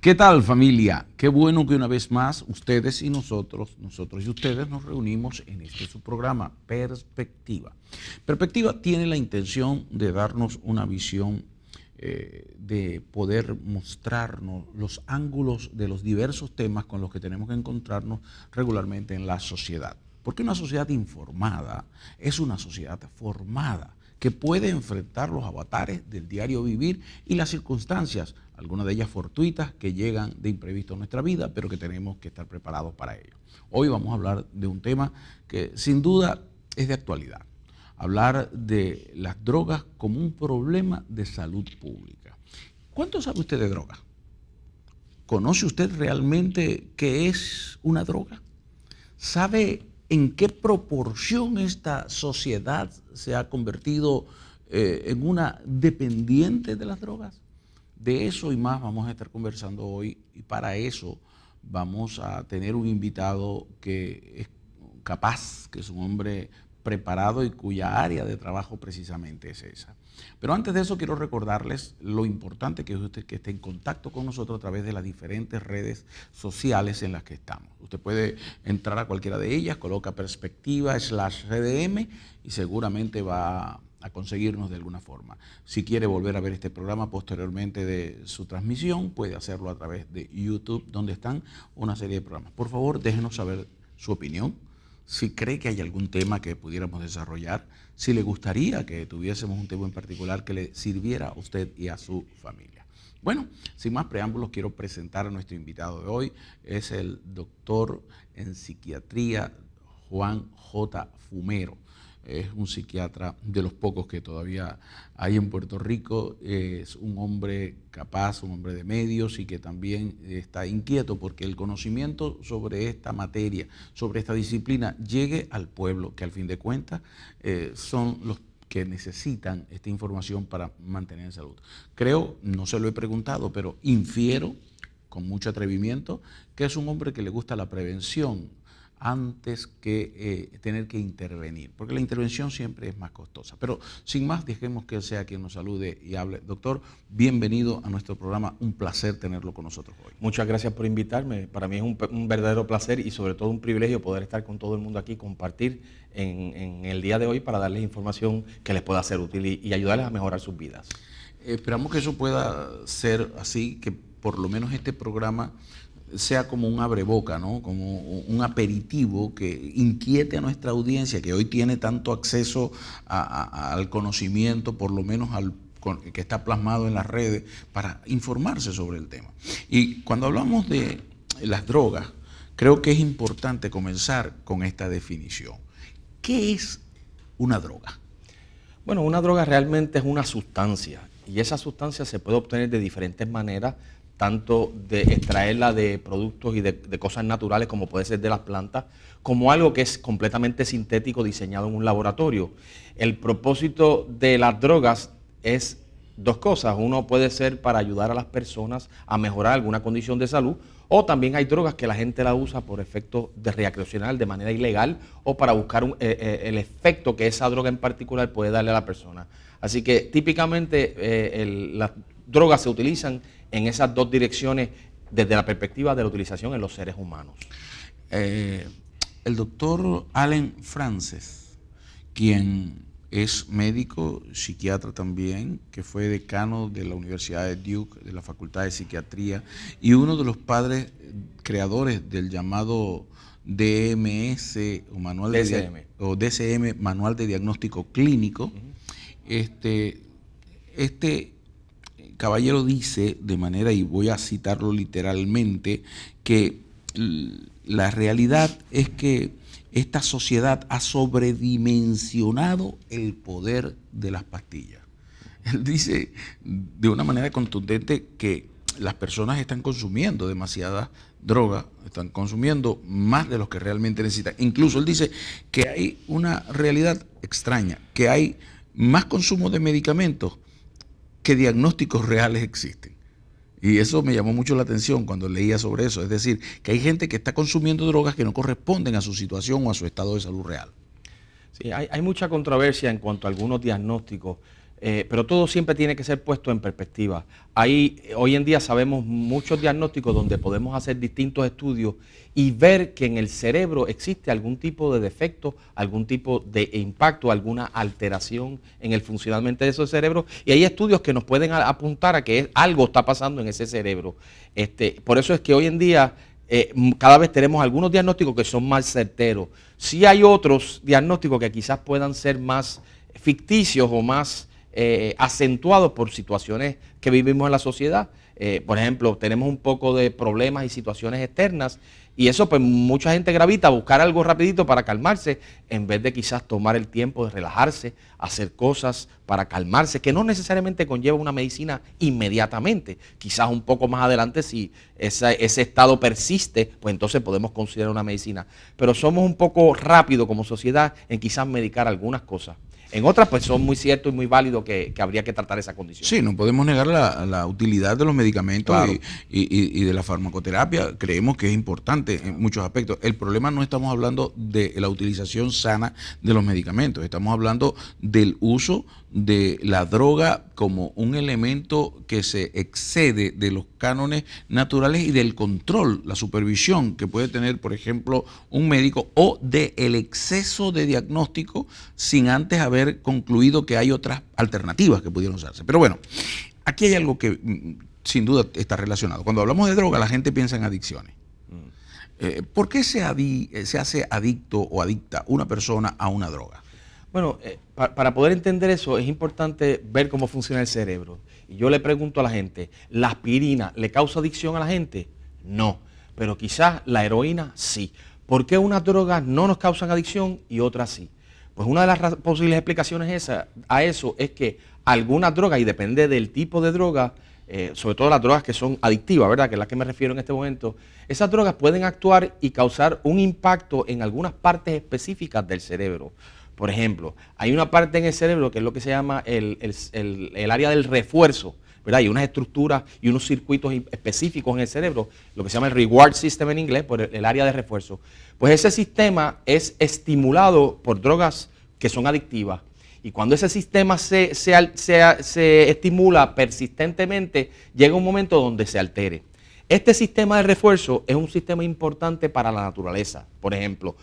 ¿Qué tal, familia? Qué bueno que una vez más ustedes y nosotros y ustedes nos reunimos en este su programa, Perspectiva. Perspectiva tiene la intención de darnos una visión de poder mostrarnos los ángulos de los diversos temas con los que tenemos que encontrarnos regularmente en la sociedad. Porque una sociedad informada es una sociedad formada, que puede enfrentar los avatares del diario vivir y las circunstancias, algunas de ellas fortuitas, que llegan de imprevisto a nuestra vida, pero que tenemos que estar preparados para ello. Hoy vamos a hablar de un tema que sin duda es de actualidad. Hablar de las drogas como un problema de salud pública. ¿Cuánto sabe usted de drogas? ¿Conoce usted realmente qué es una droga? ¿Sabe en qué proporción esta sociedad se ha convertido en una dependiente de las drogas? De eso y más vamos a estar conversando hoy, y para eso vamos a tener un invitado que es capaz, que es un hombre preparado y cuya área de trabajo precisamente es esa. Pero antes de eso quiero recordarles lo importante que es usted que esté en contacto con nosotros a través de las diferentes redes sociales en las que estamos. Usted puede entrar a cualquiera de ellas, coloca perspectiva/RDM y seguramente va a conseguirnos de alguna forma. Si quiere volver a ver este programa posteriormente de su transmisión, puede hacerlo a través de YouTube, donde están una serie de programas. Por favor, déjenos saber su opinión, si cree que hay algún tema que pudiéramos desarrollar, si le gustaría que tuviésemos un tema en particular que le sirviera a usted y a su familia. Bueno, sin más preámbulos, quiero presentar a nuestro invitado de hoy. Es el doctor en psiquiatría Juan J. Fumero. Es un psiquiatra de los pocos que todavía hay en Puerto Rico. Es un hombre capaz, un hombre de medios y que también está inquieto porque el conocimiento sobre esta materia, sobre esta disciplina, llegue al pueblo, que al fin de cuentas son los que necesitan esta información para mantener en salud. Creo, no se lo he preguntado, pero infiero con mucho atrevimiento que es un hombre que le gusta la prevención antes que tener que intervenir, porque la intervención siempre es más costosa. Pero sin más, dejemos que él sea quien nos salude y hable. Doctor, bienvenido a nuestro programa, un placer tenerlo con nosotros hoy. Muchas gracias por invitarme, para mí es un verdadero placer y sobre todo un privilegio poder estar con todo el mundo aquí, compartir en el día de hoy para darles información que les pueda ser útil y ayudarles a mejorar sus vidas. Esperamos que eso pueda ser así, que por lo menos este programa sea como un abreboca, ¿no? Como un aperitivo que inquiete a nuestra audiencia, que hoy tiene tanto acceso al conocimiento, por lo menos que está plasmado en las redes, para informarse sobre el tema. Y cuando hablamos de las drogas, creo que es importante comenzar con esta definición. ¿Qué es una droga? Bueno, una droga realmente es una sustancia y esa sustancia se puede obtener de diferentes maneras, tanto de extraerla de productos y de cosas naturales como puede ser de las plantas, como algo que es completamente sintético diseñado en un laboratorio. El propósito de las drogas es dos cosas. Uno puede ser para ayudar a las personas a mejorar alguna condición de salud, o también hay drogas que la gente la usa por efecto de recreacional, de manera ilegal, o para buscar el efecto que esa droga en particular puede darle a la persona. Así que típicamente las drogas se utilizan en esas dos direcciones desde la perspectiva de la utilización en los seres humanos. El doctor Allen Frances, quien es médico, psiquiatra también, que fue decano de la Universidad de Duke, de la Facultad de Psiquiatría, y uno de los padres creadores del llamado DMS o Manual DSM, Manual de Diagnóstico Clínico. Este caballero dice de manera, y voy a citarlo literalmente, que la realidad es que esta sociedad ha sobredimensionado el poder de las pastillas. Él dice de una manera contundente que las personas están consumiendo demasiadas drogas, están consumiendo más de lo que realmente necesitan. Incluso él dice que hay una realidad extraña, que hay más consumo de medicamentos que diagnósticos reales existen. Y eso me llamó mucho la atención cuando leía sobre eso. Es decir, que hay gente que está consumiendo drogas que no corresponden a su situación o a su estado de salud real. Sí, hay mucha controversia en cuanto a algunos diagnósticos. pero todo siempre tiene que ser puesto en perspectiva. Hoy en día sabemos muchos diagnósticos donde podemos hacer distintos estudios y ver que en el cerebro existe algún tipo de defecto, algún tipo de impacto, alguna alteración en el funcionamiento de esos cerebros. Y hay estudios que nos pueden apuntar a que algo está pasando en ese cerebro. Por eso es que hoy en día cada vez tenemos algunos diagnósticos que son más certeros. Sí hay otros diagnósticos que quizás puedan ser más ficticios o más acentuados por situaciones que vivimos en la sociedad. Por ejemplo, tenemos un poco de problemas y situaciones externas y eso pues mucha gente gravita a buscar algo rapidito para calmarse en vez de quizás tomar el tiempo de relajarse, hacer cosas para calmarse, que no necesariamente conlleva una medicina inmediatamente. Quizás un poco más adelante si ese estado persiste, pues entonces podemos considerar una medicina. Pero somos un poco rápidos como sociedad en quizás medicar algunas cosas. En otras, pues son muy ciertos y muy válidos que habría que tratar esa condición. Sí, no podemos negar la utilidad de los medicamentos, Claro. y de la farmacoterapia. Creemos que es importante en muchos aspectos. El problema no estamos hablando de la utilización sana de los medicamentos, estamos hablando del uso de la droga como un elemento que se excede de los cánones naturales y del control, la supervisión que puede tener, por ejemplo, un médico, o del exceso de diagnóstico sin antes haber concluido que hay otras alternativas que pudieron usarse. Pero bueno, aquí hay algo que sin duda está relacionado. Cuando hablamos de droga, la gente piensa en adicciones. ¿Por qué se hace adicto o adicta una persona a una droga? Bueno, para poder entender eso es importante ver cómo funciona el cerebro. Y yo le pregunto a la gente, ¿la aspirina le causa adicción a la gente? No, pero quizás la heroína sí. ¿Por qué unas drogas no nos causan adicción y otras sí? Pues una de las posibles explicaciones a eso es que algunas drogas, y depende del tipo de droga, sobre todo las drogas que son adictivas, ¿verdad? Que es a las que me refiero en este momento, esas drogas pueden actuar y causar un impacto en algunas partes específicas del cerebro. Por ejemplo, hay una parte en el cerebro que es lo que se llama el área del refuerzo, ¿verdad? Hay unas estructuras y unos circuitos específicos en el cerebro, lo que se llama el reward system en inglés, por el área de refuerzo. Pues ese sistema es estimulado por drogas que son adictivas. Y cuando ese sistema se estimula persistentemente, llega un momento donde se altere. Este sistema de refuerzo es un sistema importante para la naturaleza. Por ejemplo,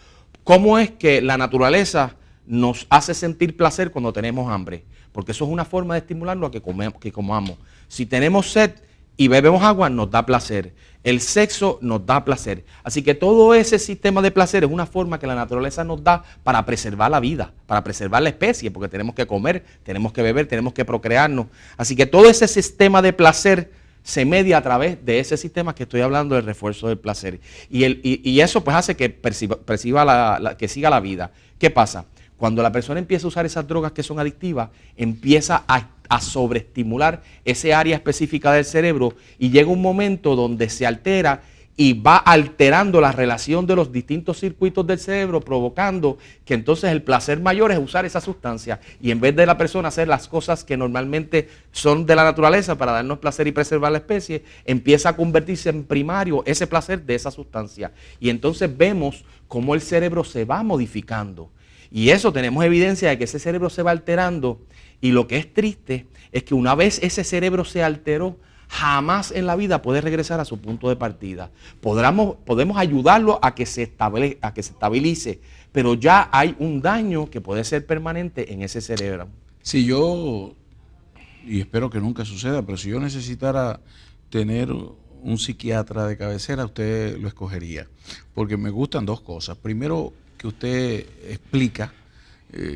¿cómo es que la naturaleza nos hace sentir placer cuando tenemos hambre? Porque eso es una forma de estimularlo a que comamos. Si tenemos sed y bebemos agua, nos da placer. El sexo nos da placer. Así que todo ese sistema de placer es una forma que la naturaleza nos da para preservar la vida, para preservar la especie, porque tenemos que comer, tenemos que beber, tenemos que procrearnos. Así que todo ese sistema de placer se media a través de ese sistema que estoy hablando del refuerzo del placer. Y eso pues hace que que siga la vida. ¿Qué pasa? Cuando la persona empieza a usar esas drogas que son adictivas, empieza a sobreestimular ese área específica del cerebro y llega un momento donde se altera y va alterando la relación de los distintos circuitos del cerebro, provocando que entonces el placer mayor es usar esa sustancia y en vez de la persona hacer las cosas que normalmente son de la naturaleza para darnos placer y preservar la especie, empieza a convertirse en primario ese placer de esa sustancia. Y entonces vemos cómo el cerebro se va modificando. Y eso tenemos evidencia de que ese cerebro se va alterando y lo que es triste es que una vez ese cerebro se alteró, jamás en la vida puede regresar a su punto de partida. Podemos ayudarlo a que se estabilice, pero ya hay un daño que puede ser permanente en ese cerebro. Si yo, y espero que nunca suceda, pero si yo necesitara tener un psiquiatra de cabecera, usted lo escogería, porque me gustan dos cosas. Primero, que usted explica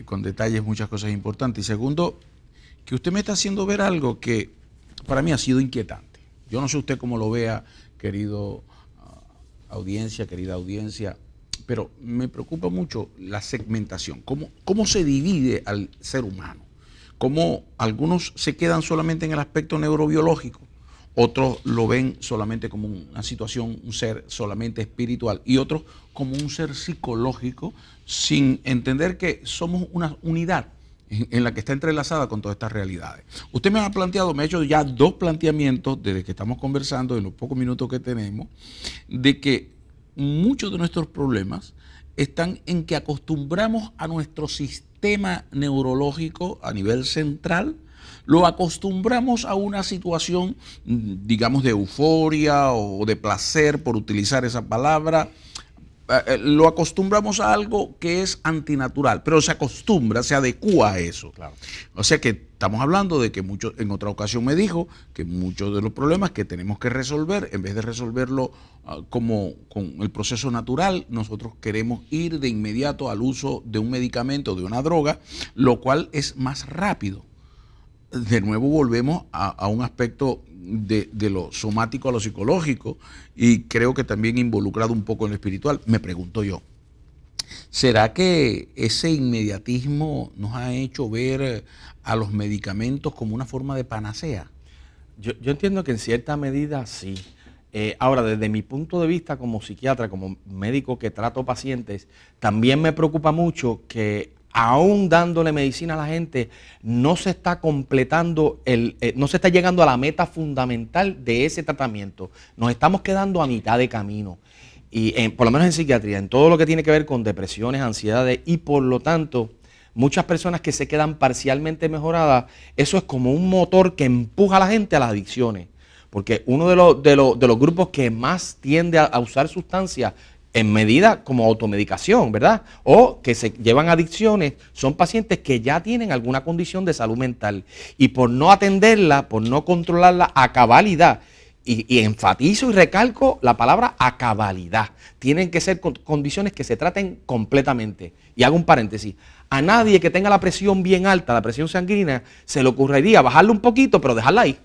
con detalles muchas cosas importantes. Y segundo, que usted me está haciendo ver algo que para mí ha sido inquietante. Yo no sé usted cómo lo vea, querida audiencia, pero me preocupa mucho la segmentación, cómo se divide al ser humano, cómo algunos se quedan solamente en el aspecto neurobiológico, otros lo ven solamente como una situación, un ser solamente espiritual, y otros como un ser psicológico, sin entender que somos una unidad en la que está entrelazada con todas estas realidades. Usted me ha hecho ya dos planteamientos desde que estamos conversando, en los pocos minutos que tenemos, de que muchos de nuestros problemas están en que acostumbramos a nuestro sistema neurológico a nivel central lo acostumbramos a una situación, digamos, de euforia o de placer, por utilizar esa palabra. Lo acostumbramos a algo que es antinatural, pero se acostumbra, se adecua a eso. Claro. O sea que estamos hablando de que en otra ocasión me dijo que muchos de los problemas que tenemos que resolver, en vez de resolverlo como con el proceso natural, nosotros queremos ir de inmediato al uso de un medicamento, de una droga, lo cual es más rápido. De nuevo volvemos a un aspecto de lo somático a lo psicológico, y creo que también involucrado un poco en lo espiritual. Me pregunto yo, ¿será que ese inmediatismo nos ha hecho ver a los medicamentos como una forma de panacea? Yo entiendo que en cierta medida sí. Ahora, desde mi punto de vista como psiquiatra, como médico que trato pacientes, también me preocupa mucho que aún dándole medicina a la gente, no se está completando, no se está llegando a la meta fundamental de ese tratamiento. Nos estamos quedando a mitad de camino. Y por lo menos en psiquiatría, en todo lo que tiene que ver con depresiones, ansiedades, y por lo tanto, muchas personas que se quedan parcialmente mejoradas, eso es como un motor que empuja a la gente a las adicciones. Porque uno de los grupos que más tiende a usar sustancias en medida como automedicación, ¿verdad? O que se llevan adicciones, son pacientes que ya tienen alguna condición de salud mental y por no atenderla, por no controlarla a cabalidad, y enfatizo y recalco la palabra a cabalidad, tienen que ser condiciones que se traten completamente. Y hago un paréntesis, a nadie que tenga la presión bien alta, la presión sanguínea, se le ocurriría bajarla un poquito, pero dejarla ahí.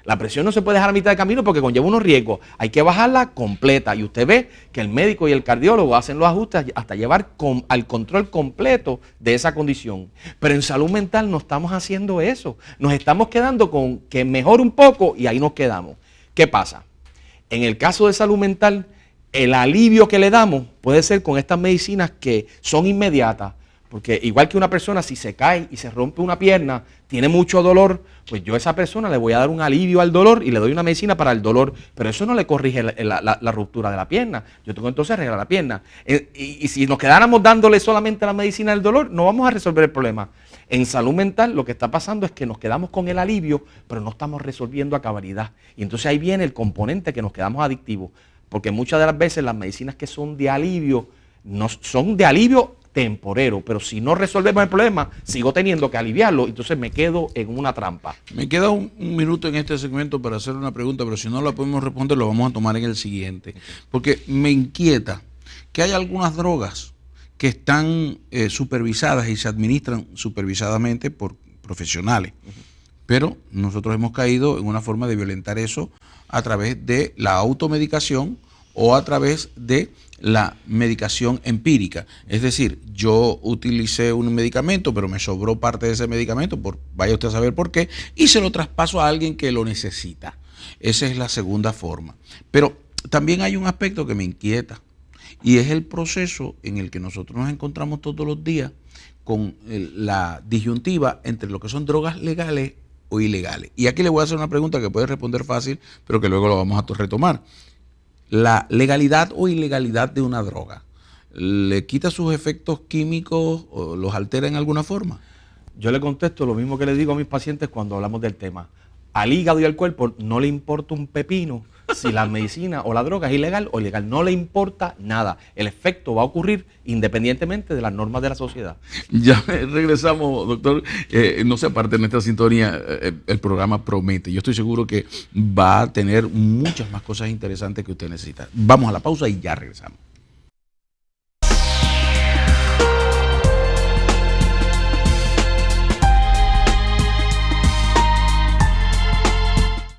La presión no se puede dejar a mitad de camino porque conlleva unos riesgos. Hay que bajarla completa. Y usted ve que el médico y el cardiólogo hacen los ajustes hasta llevar al control completo de esa condición. Pero en salud mental no estamos haciendo eso. Nos estamos quedando con que mejore un poco y ahí nos quedamos. ¿Qué pasa? En el caso de salud mental, el alivio que le damos puede ser con estas medicinas que son inmediatas. Porque igual que una persona, si se cae y se rompe una pierna, tiene mucho dolor, pues yo a esa persona le voy a dar un alivio al dolor y le doy una medicina para el dolor, pero eso no le corrige la ruptura de la pierna. Yo tengo entonces que arreglar la pierna. Y si nos quedáramos dándole solamente la medicina del dolor, no vamos a resolver el problema. En salud mental lo que está pasando es que nos quedamos con el alivio, pero no estamos resolviendo a cabalidad. Y entonces ahí viene el componente que nos quedamos adictivos, porque muchas de las veces las medicinas que son de alivio, no son de alivio temporero, pero si no resolvemos el problema, sigo teniendo que aliviarlo, entonces me quedo en una trampa. Me queda un minuto en este segmento para hacer una pregunta, pero si no la podemos responder, lo vamos a tomar en el siguiente, porque me inquieta que hay algunas drogas que están supervisadas y se administran supervisadamente por profesionales, pero nosotros hemos caído en una forma de violentar eso a través de la automedicación o a través de la medicación empírica. Es decir, yo utilicé un medicamento, pero me sobró parte de ese medicamento, vaya usted a saber por qué, y se lo traspaso a alguien que lo necesita. Esa es la segunda forma. Pero también hay un aspecto que me inquieta, y es el proceso en el que nosotros nos encontramos todos los días con la disyuntiva entre lo que son drogas legales o ilegales. Y aquí le voy a hacer una pregunta que puede responder fácil, pero que luego lo vamos a retomar. La legalidad o ilegalidad de una droga, ¿le quita sus efectos químicos o los altera en alguna forma? Yo le contesto lo mismo que le digo a mis pacientes cuando hablamos del tema. Al hígado y al cuerpo no le importa un pepino si la medicina o la droga es ilegal o ilegal. No le importa nada. El efecto va a ocurrir independientemente de las normas de la sociedad. Ya regresamos, doctor. No se aparte de nuestra sintonía, el programa promete. Yo estoy seguro que va a tener muchas más cosas interesantes que usted necesita. Vamos a la pausa y ya regresamos.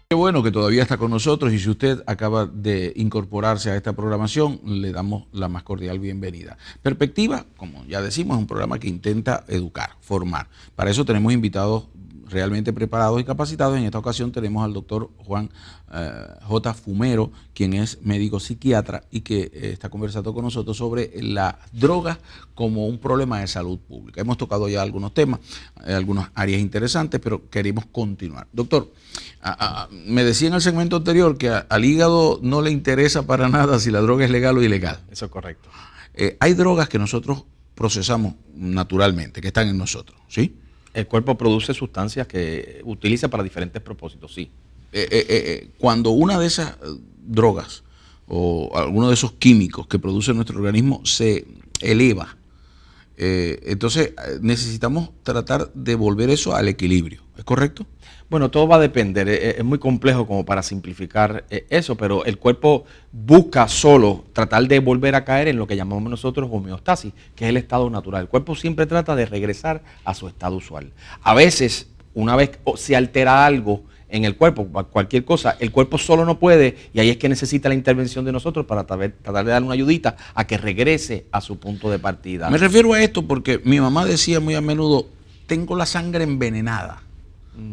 Qué bueno que todavía está con nosotros, y si usted acaba de incorporarse a esta programación, le damos la más cordial bienvenida. Perspectiva, como ya decimos, es un programa que intenta educar, formar. Para eso tenemos invitados realmente preparados y capacitados. En esta ocasión tenemos al doctor Juan J. Fumero, quien es médico psiquiatra y que está conversando con nosotros sobre las drogas como un problema de salud pública. Hemos tocado ya algunos temas, algunas áreas interesantes, pero queremos continuar. Doctor, me decía en el segmento anterior que al hígado no le interesa para nada si la droga es legal o ilegal. Eso es correcto. Hay drogas que nosotros procesamos naturalmente, que están en nosotros, ¿sí? El cuerpo produce sustancias que utiliza para diferentes propósitos, sí. Cuando una de esas drogas o alguno de esos químicos que produce nuestro organismo se eleva, entonces necesitamos tratar de volver eso al equilibrio, ¿es correcto? Bueno, todo va a depender, es muy complejo como para simplificar eso, pero el cuerpo busca solo tratar de volver a caer en lo que llamamos nosotros homeostasis, que es el estado natural. El cuerpo siempre trata de regresar a su estado usual. A veces, una vez se altera algo en el cuerpo, cualquier cosa, el cuerpo solo no puede, y ahí es que necesita la intervención de nosotros para tratar de darle una ayudita a que regrese a su punto de partida. Me refiero a esto porque mi mamá decía muy a menudo, tengo la sangre envenenada,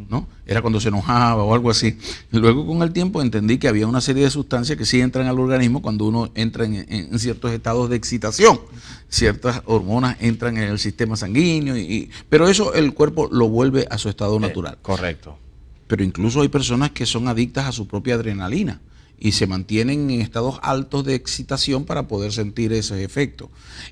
¿no? Era cuando se enojaba o algo así. Y luego con el tiempo entendí que había una serie de sustancias que sí entran al organismo cuando uno entra en ciertos estados de excitación. Ciertas hormonas entran en el sistema sanguíneo, pero eso el cuerpo lo vuelve a su estado natural. Correcto. Pero incluso hay personas que son adictas a su propia adrenalina y se mantienen en estados altos de excitación para poder sentir ese efecto.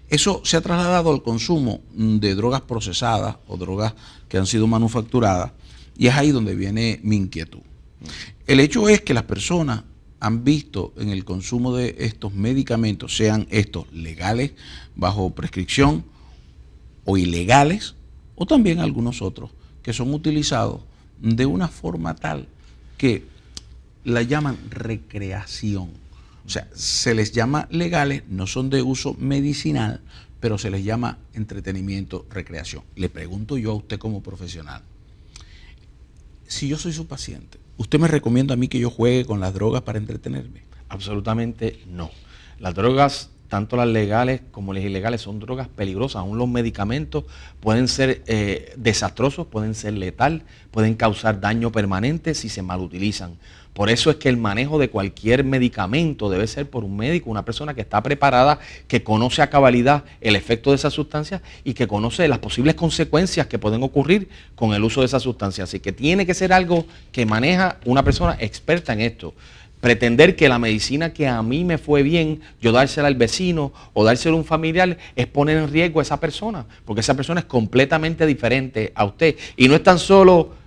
Eso se ha trasladado al consumo de drogas procesadas o drogas que han sido manufacturadas, y es ahí donde viene mi inquietud. El hecho es que las personas han visto en el consumo de estos medicamentos, sean estos legales bajo prescripción o ilegales, o también algunos otros que son utilizados de una forma tal que la llaman recreación. O sea, se les llama legales, no son de uso medicinal, pero se les llama entretenimiento, recreación. Le pregunto yo a usted como profesional, si yo soy su paciente, ¿usted me recomienda a mí que yo juegue con las drogas para entretenerme? Absolutamente no. Las drogas, tanto las legales como las ilegales, son drogas peligrosas. Aún los medicamentos pueden ser desastrosos, pueden ser letal, pueden causar daño permanente si se malutilizan. Por eso es que el manejo de cualquier medicamento debe ser por un médico, una persona que está preparada, que conoce a cabalidad el efecto de esa sustancia y que conoce las posibles consecuencias que pueden ocurrir con el uso de esa sustancia. Así que tiene que ser algo que maneja una persona experta en esto. Pretender que la medicina que a mí me fue bien, yo dársela al vecino o dársela a un familiar, es poner en riesgo a esa persona, porque esa persona es completamente diferente a usted. Y no es tan solo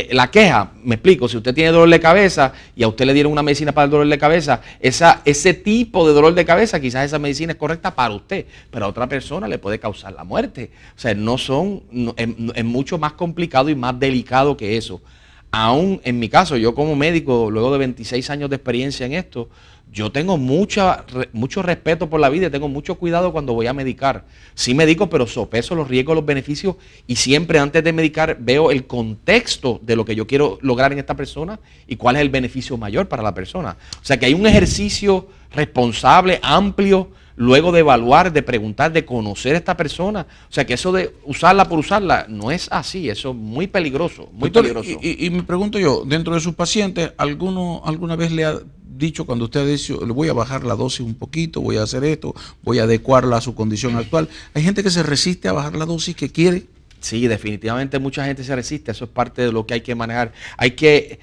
la queja, me explico, si usted tiene dolor de cabeza y a usted le dieron una medicina para el dolor de cabeza, ese tipo de dolor de cabeza, quizás esa medicina es correcta para usted, pero a otra persona le puede causar la muerte. O sea, es mucho más complicado y más delicado que eso. Aún en mi caso, yo como médico, luego de 26 años de experiencia en esto, yo tengo mucho respeto por la vida y tengo mucho cuidado cuando voy a medicar. Sí medico, pero sopeso los riesgos, los beneficios, y siempre antes de medicar veo el contexto de lo que yo quiero lograr en esta persona y cuál es el beneficio mayor para la persona. O sea que hay un ejercicio responsable, amplio, luego de evaluar, de preguntar, de conocer a esta persona. O sea que eso de usarla por usarla no es así, eso es muy peligroso, muy Doctor, peligroso. Y me pregunto yo, dentro de sus pacientes, ¿alguna vez le ha dicho cuando usted ha dicho, le voy a bajar la dosis un poquito, voy a hacer esto, voy a adecuarla a su condición actual? Hay gente que se resiste a bajar la dosis, que quiere. Sí, definitivamente mucha gente se resiste, eso es parte de lo que hay que manejar, hay que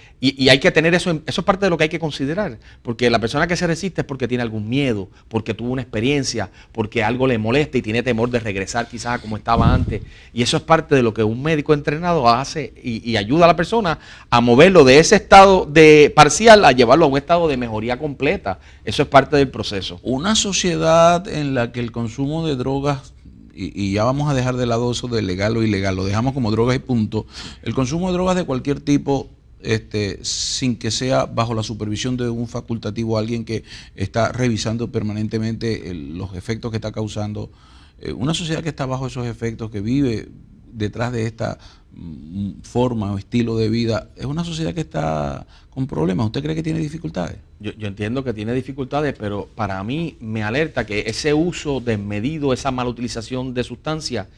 tener eso es parte de lo que hay que considerar, porque la persona que se resiste es porque tiene algún miedo, porque tuvo una experiencia, porque algo le molesta y tiene temor de regresar quizás a como estaba antes, y eso es parte de lo que un médico entrenado hace y ayuda a la persona a moverlo de ese estado de parcial a llevarlo a un estado de mejoría completa. Eso es parte del proceso. Una sociedad en la que el consumo de drogas, y ya vamos a dejar de lado eso de legal o ilegal, lo dejamos como drogas y punto. El consumo de drogas de cualquier tipo, sin que sea bajo la supervisión de un facultativo, alguien que está revisando permanentemente los efectos que está causando, una sociedad que está bajo esos efectos, que vive detrás de esta forma o estilo de vida, es una sociedad que está con problemas. ¿Usted cree que tiene dificultades? Yo entiendo que tiene dificultades, pero para mí me alerta que ese uso desmedido, esa malutilización de sustancias,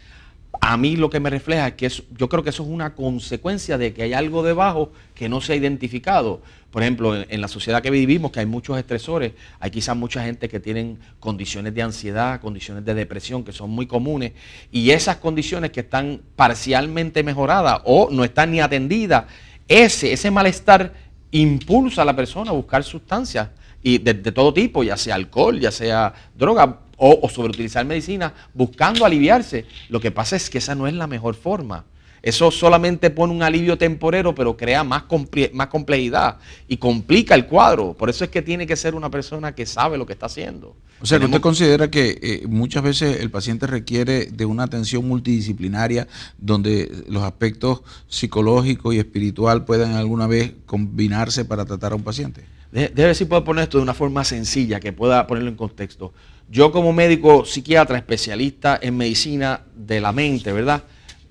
a mí lo que me refleja es que yo creo que eso es una consecuencia de que hay algo debajo que no se ha identificado. Por ejemplo, en la sociedad que vivimos, que hay muchos estresores, hay quizás mucha gente que tienen condiciones de ansiedad, condiciones de depresión que son muy comunes, y esas condiciones que están parcialmente mejoradas o no están ni atendidas, ese malestar impulsa a la persona a buscar sustancias y de todo tipo, ya sea alcohol, ya sea droga o sobreutilizar medicina, buscando aliviarse. Lo que pasa es que esa no es la mejor forma. Eso solamente pone un alivio temporero, pero crea más complejidad y complica el cuadro. Por eso es que tiene que ser una persona que sabe lo que está haciendo. O sea, que usted considera que muchas veces el paciente requiere de una atención multidisciplinaria donde los aspectos psicológicos y espiritual puedan alguna vez combinarse para tratar a un paciente. Déjame ver si puedo poner esto de una forma sencilla, que pueda ponerlo en contexto. Yo como médico psiquiatra, especialista en medicina de la mente, ¿verdad?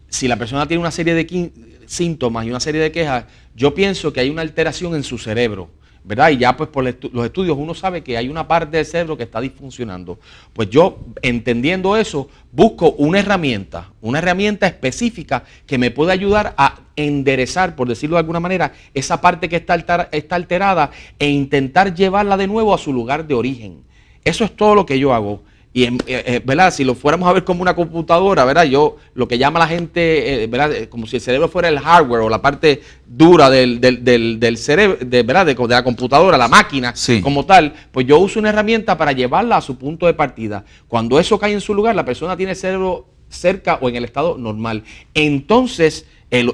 Si la persona tiene una serie de síntomas y una serie de quejas, yo pienso que hay una alteración en su cerebro, ¿verdad? Y ya pues por los estudios uno sabe que hay una parte del cerebro que está disfuncionando. Pues yo, entendiendo eso, busco una herramienta específica que me pueda ayudar a enderezar, por decirlo de alguna manera, esa parte que está alterada e intentar llevarla de nuevo a su lugar de origen. Eso es todo lo que yo hago. Y ¿verdad? Si lo fuéramos a ver como una computadora, ¿verdad? Yo lo que llama la gente, ¿verdad? Como si el cerebro fuera el hardware o la parte dura del cerebro, ¿verdad? De la computadora, la máquina, sí, como tal, pues yo uso una herramienta para llevarla a su punto de partida. Cuando eso cae en su lugar, la persona tiene el cerebro cerca o en el estado normal. Entonces,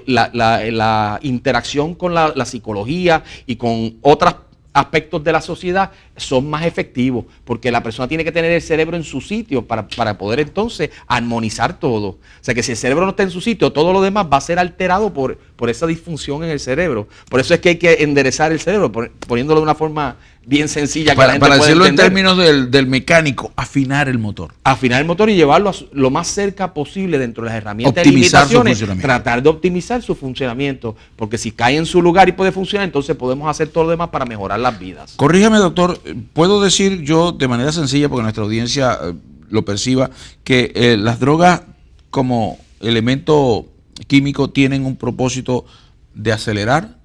la interacción con la psicología y con otras aspectos de la sociedad son más efectivos, porque la persona tiene que tener el cerebro en su sitio para poder entonces armonizar todo. O sea que si el cerebro no está en su sitio, todo lo demás va a ser alterado por esa disfunción en el cerebro. Por eso es que hay que enderezar el cerebro, poniéndolo de una forma bien sencilla. Para decirlo en términos del mecánico, afinar el motor. Afinar el motor y llevarlo lo más cerca posible dentro de las herramientas y limitaciones, tratar de optimizar su funcionamiento, porque si cae en su lugar y puede funcionar, entonces podemos hacer todo lo demás para mejorar las vidas. Corríjame, doctor, puedo decir yo de manera sencilla, porque nuestra audiencia lo perciba, que las drogas como elemento químico tienen un propósito de acelerar,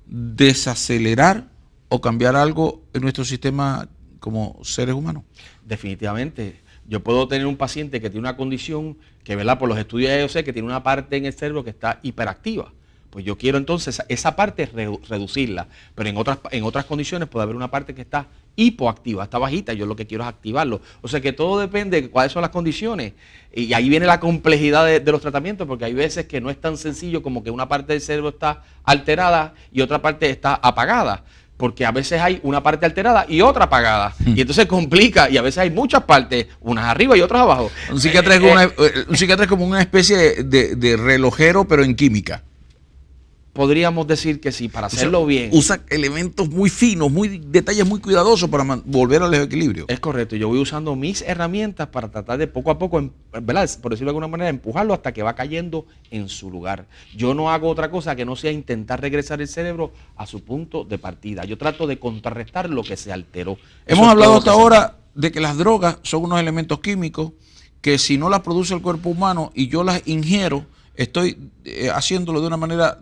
desacelerar o cambiar algo en nuestro sistema como seres humanos. Definitivamente. Yo puedo tener un paciente que tiene una condición que, ¿verdad? Por los estudios yo sé que tiene una parte en el cerebro que está hiperactiva. Pues yo quiero entonces esa parte reducirla, pero en otras condiciones puede haber una parte que está hipoactiva, está bajita, yo lo que quiero es activarlo. O sea que todo depende de cuáles son las condiciones. Y ahí viene la complejidad de los tratamientos, porque hay veces que no es tan sencillo como que una parte del cerebro está alterada y otra parte está apagada. Porque a veces hay una parte alterada y otra apagada. Y entonces complica, y a veces hay muchas partes, unas arriba y otras abajo. Un psiquiatra es como una especie de relojero, pero en química. Podríamos decir que sí, para hacerlo bien. Usa elementos muy finos, detalles muy cuidadosos para volver al equilibrio. Es correcto, yo voy usando mis herramientas para tratar de poco a poco, ¿verdad? Por decirlo de alguna manera, empujarlo hasta que va cayendo en su lugar. Yo no hago otra cosa que no sea intentar regresar el cerebro a su punto de partida. Yo trato de contrarrestar lo que se alteró. Hemos hablado hasta ahora de que las drogas son unos elementos químicos que si no las produce el cuerpo humano y yo las ingiero, estoy haciéndolo de una manera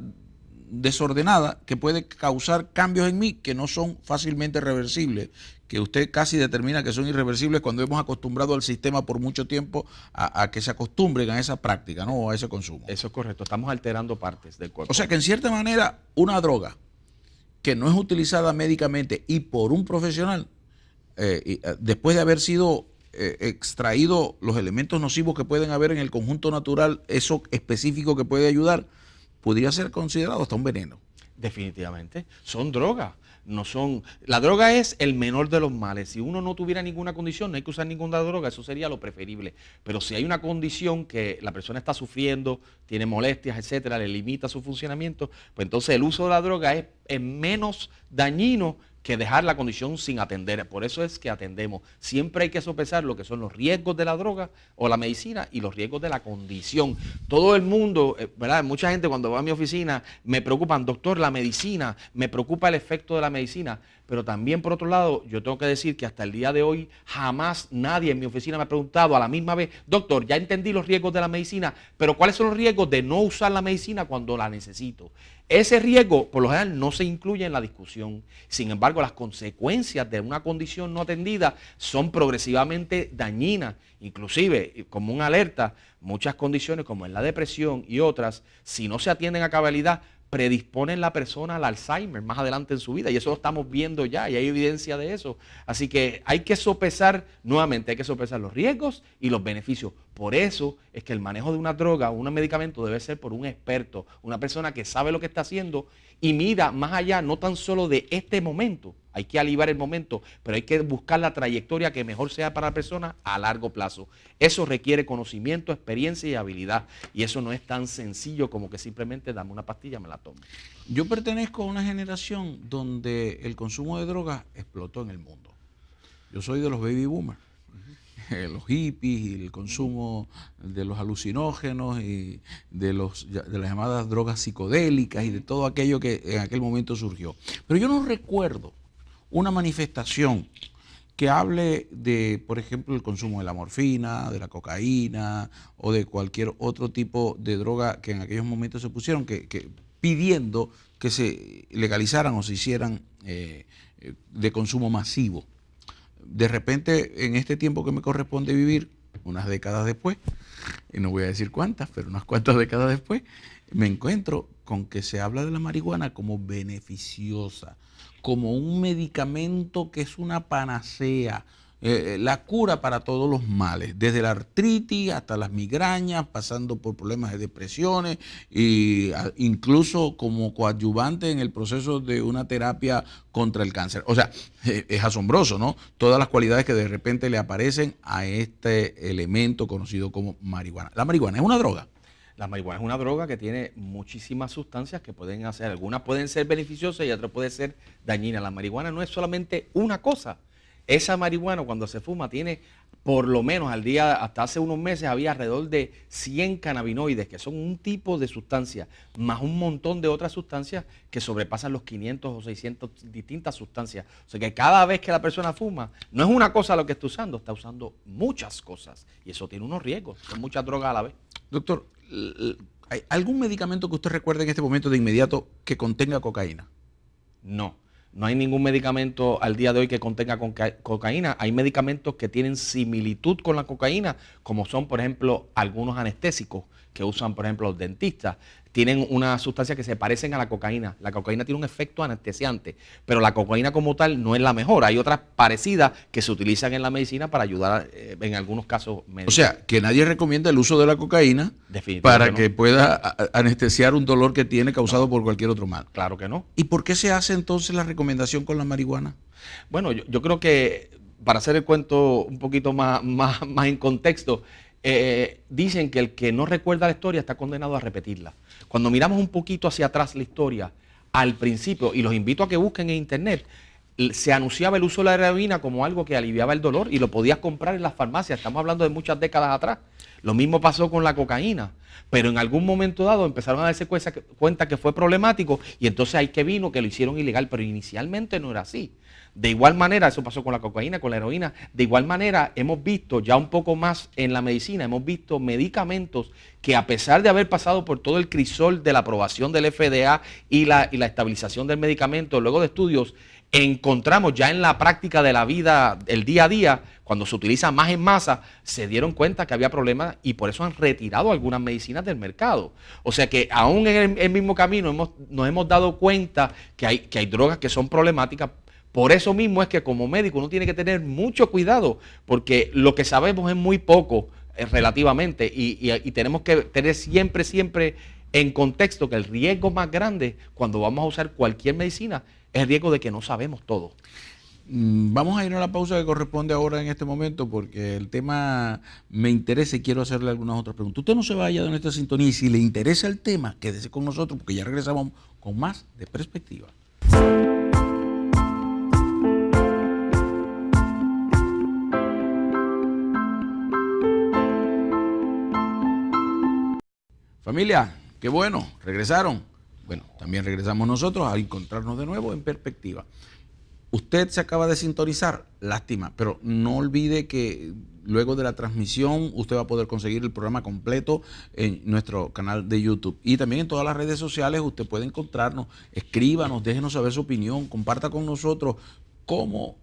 desordenada que puede causar cambios en mí que no son fácilmente reversibles, que usted casi determina que son irreversibles cuando hemos acostumbrado al sistema por mucho tiempo a que se acostumbren a esa práctica, ¿no? O a ese consumo. Eso es correcto, estamos alterando partes del cuerpo. O sea que en cierta manera una droga que no es utilizada médicamente y por un profesional, después de haber sido extraído los elementos nocivos que pueden haber en el conjunto natural, eso específico que puede ayudar, podría ser considerado hasta un veneno. Definitivamente. Son drogas. No son. La droga es el menor de los males. Si uno no tuviera ninguna condición, no hay que usar ninguna droga, eso sería lo preferible. Pero si hay una condición que la persona está sufriendo, tiene molestias, etcétera, le limita su funcionamiento, pues entonces el uso de la droga es menos dañino que dejar la condición sin atender. Por eso es que atendemos. Siempre hay que sopesar lo que son los riesgos de la droga o la medicina y los riesgos de la condición. Todo el mundo, ¿verdad? Mucha gente cuando va a mi oficina me preocupan, doctor, la medicina, me preocupa el efecto de la medicina. Pero también, por otro lado, yo tengo que decir que hasta el día de hoy jamás nadie en mi oficina me ha preguntado a la misma vez, doctor, ya entendí los riesgos de la medicina, pero ¿cuáles son los riesgos de no usar la medicina cuando la necesito? Ese riesgo, por lo general, no se incluye en la discusión. Sin embargo, las consecuencias de una condición no atendida son progresivamente dañinas. Inclusive, como una alerta, muchas condiciones como en la depresión y otras, si no se atienden a cabalidad, predisponen la persona al Alzheimer más adelante en su vida, y eso lo estamos viendo ya y hay evidencia de eso. Así que hay que sopesar, nuevamente hay que sopesar los riesgos y los beneficios. Por eso es que el manejo de una droga o un medicamento debe ser por un experto, una persona que sabe lo que está haciendo y mira más allá, no tan solo de este momento. Hay que aliviar el momento, pero hay que buscar la trayectoria que mejor sea para la persona a largo plazo. Eso requiere conocimiento, experiencia y habilidad. Y eso no es tan sencillo como que simplemente dame una pastilla, me la tomo. Yo pertenezco a una generación donde el consumo de drogas explotó en el mundo. Yo soy de los baby boomers. Los hippies y el consumo de los alucinógenos y de las llamadas drogas psicodélicas y de todo aquello que en aquel momento surgió. Pero yo no recuerdo una manifestación que hable de, por ejemplo, el consumo de la morfina, de la cocaína o de cualquier otro tipo de droga que en aquellos momentos se pusieron, pidiendo que se legalizaran o se hicieran de consumo masivo. De repente, en este tiempo que me corresponde vivir, unas décadas después, y no voy a decir cuántas, pero unas cuantas décadas después, me encuentro con que se habla de la marihuana como beneficiosa, como un medicamento que es una panacea, la cura para todos los males, desde la artritis hasta las migrañas, pasando por problemas de depresiones e incluso como coadyuvante en el proceso de una terapia contra el cáncer. O sea, es asombroso, ¿no? Todas las cualidades que de repente le aparecen a este elemento conocido como marihuana. La marihuana es una droga. La marihuana es una droga que tiene muchísimas sustancias que pueden hacer, algunas pueden ser beneficiosas y otras pueden ser dañinas. La marihuana no es solamente una cosa. Esa marihuana cuando se fuma tiene, por lo menos al día, hasta hace unos meses había alrededor de 100 cannabinoides, que son un tipo de sustancia, más un montón de otras sustancias que sobrepasan los 500 o 600 distintas sustancias. O sea que cada vez que la persona fuma, no es una cosa lo que está usando muchas cosas. Y eso tiene unos riesgos, son muchas drogas a la vez. Doctor, ¿hay algún medicamento que usted recuerde en este momento de inmediato que contenga cocaína? No. No hay ningún medicamento al día de hoy que contenga cocaína. Hay medicamentos que tienen similitud con la cocaína, como son, por ejemplo, algunos anestésicos que usan, por ejemplo, los dentistas. Tienen una sustancia que se parecen a la cocaína. La cocaína tiene un efecto anestesiante, pero la cocaína como tal no es la mejor. Hay otras parecidas que se utilizan en la medicina para ayudar en algunos casos médicos. O sea, que nadie recomienda el uso de la cocaína para que pueda anestesiar un dolor que tiene causado por cualquier otro mal. Claro que no. ¿Y por qué se hace entonces la recomendación con la marihuana? Bueno, yo creo que para hacer el cuento un poquito más en contexto, dicen que el que no recuerda la historia está condenado a repetirla. Cuando miramos un poquito hacia atrás la historia, al principio, y los invito a que busquen en internet, se anunciaba el uso de la heroína como algo que aliviaba el dolor y lo podías comprar en las farmacias. Estamos hablando de muchas décadas atrás. Lo mismo pasó con la cocaína, pero en algún momento dado empezaron a darse cuenta que fue problemático y entonces ahí que vino que lo hicieron ilegal, pero inicialmente no era así. De igual manera, eso pasó con la cocaína, con la heroína. De igual manera, hemos visto ya un poco más en la medicina, hemos visto medicamentos que a pesar de haber pasado por todo el crisol de la aprobación del FDA y la estabilización del medicamento, luego de estudios, encontramos ya en la práctica de la vida, el día a día, cuando se utiliza más en masa, se dieron cuenta que había problemas y por eso han retirado algunas medicinas del mercado. O sea que aún en el mismo camino nos hemos dado cuenta que hay drogas que son problemáticas. Por eso mismo es que como médico uno tiene que tener mucho cuidado, porque lo que sabemos es muy poco relativamente y tenemos que tener siempre en contexto que el riesgo más grande cuando vamos a usar cualquier medicina es el riesgo de que no sabemos todo. Vamos a ir a la pausa que corresponde ahora en este momento porque el tema me interesa y quiero hacerle algunas otras preguntas. Usted no se vaya de nuestra sintonía y si le interesa el tema, quédese con nosotros porque ya regresamos con más de Perspectiva. Familia, qué bueno, regresaron. Bueno, también regresamos nosotros a encontrarnos de nuevo en Perspectiva. Usted se acaba de sintonizar, lástima, pero no olvide que luego de la transmisión usted va a poder conseguir el programa completo en nuestro canal de YouTube. Y también en todas las redes sociales usted puede encontrarnos, escríbanos, déjenos saber su opinión, comparta con nosotros cómo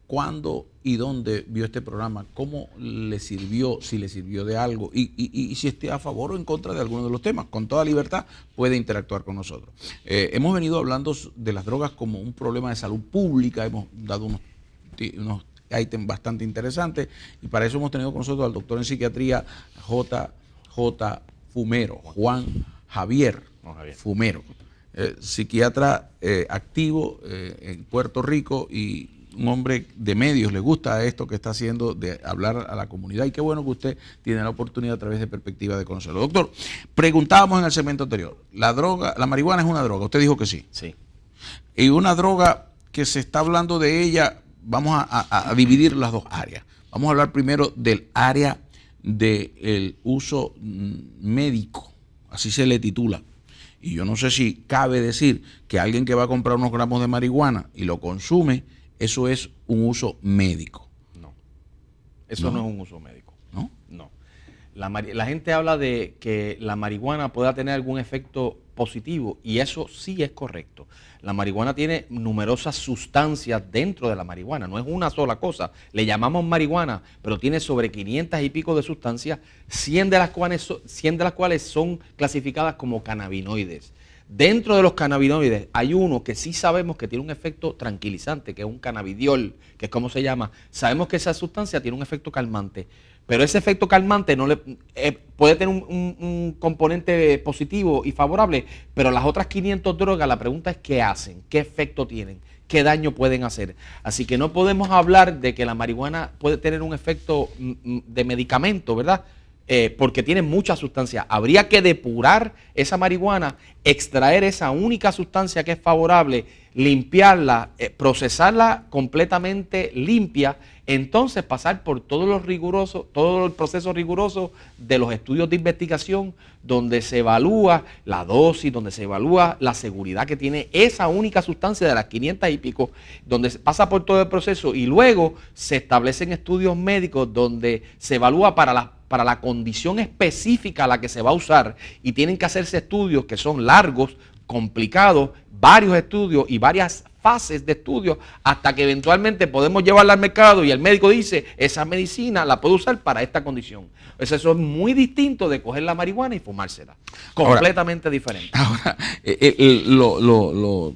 ¿cuándo y dónde vio este programa? ¿Cómo le sirvió? Si le sirvió de algo y si esté a favor o en contra de alguno de los temas. Con toda libertad puede interactuar con nosotros. Hemos venido hablando de las drogas como un problema de salud pública. Hemos dado unos ítems bastante interesantes y para eso hemos tenido con nosotros al doctor en psiquiatría J. Fumero, Juan Javier Fumero, psiquiatra activo en Puerto Rico y un hombre de medios. Le gusta esto que está haciendo de hablar a la comunidad y qué bueno que usted tiene la oportunidad a través de Perspectiva de conocerlo. Doctor, preguntábamos en el segmento anterior, la marihuana es una droga, usted dijo que sí. Sí. Y una droga que se está hablando de ella, vamos a dividir las dos áreas. Vamos a hablar primero del área del uso médico, así se le titula. Y yo no sé si cabe decir que alguien que va a comprar unos gramos de marihuana y lo consume, eso es un uso médico. No, eso no es un uso médico. ¿No? No. La gente habla de que la marihuana pueda tener algún efecto positivo y eso sí es correcto. La marihuana tiene numerosas sustancias dentro de la marihuana, no es una sola cosa. Le llamamos marihuana, pero tiene sobre 500 y pico de sustancias, 100 de las cuales son clasificadas como cannabinoides. Dentro de los cannabinoides hay uno que sí sabemos que tiene un efecto tranquilizante, que es un cannabidiol, que es como se llama. Sabemos que esa sustancia tiene un efecto calmante, pero ese efecto calmante puede tener un componente positivo y favorable, pero las otras 500 drogas, la pregunta es qué hacen, qué efecto tienen, qué daño pueden hacer. Así que no podemos hablar de que la marihuana puede tener un efecto de medicamento, ¿verdad? Porque tiene muchas sustancias. Habría que depurar esa marihuana, extraer esa única sustancia que es favorable, limpiarla, procesarla completamente limpia, entonces pasar por todo el proceso riguroso de los estudios de investigación, donde se evalúa la dosis, donde se evalúa la seguridad que tiene esa única sustancia de las 500 y pico, donde se pasa por todo el proceso y luego se establecen estudios médicos donde se evalúa para la condición específica a la que se va a usar y tienen que hacerse estudios que son largos, complicados, varios estudios y varias fases de estudios hasta que eventualmente podemos llevarla al mercado y el médico dice, esa medicina la puedo usar para esta condición. Eso es muy distinto de coger la marihuana y fumársela. Completamente diferente. Ahora, lo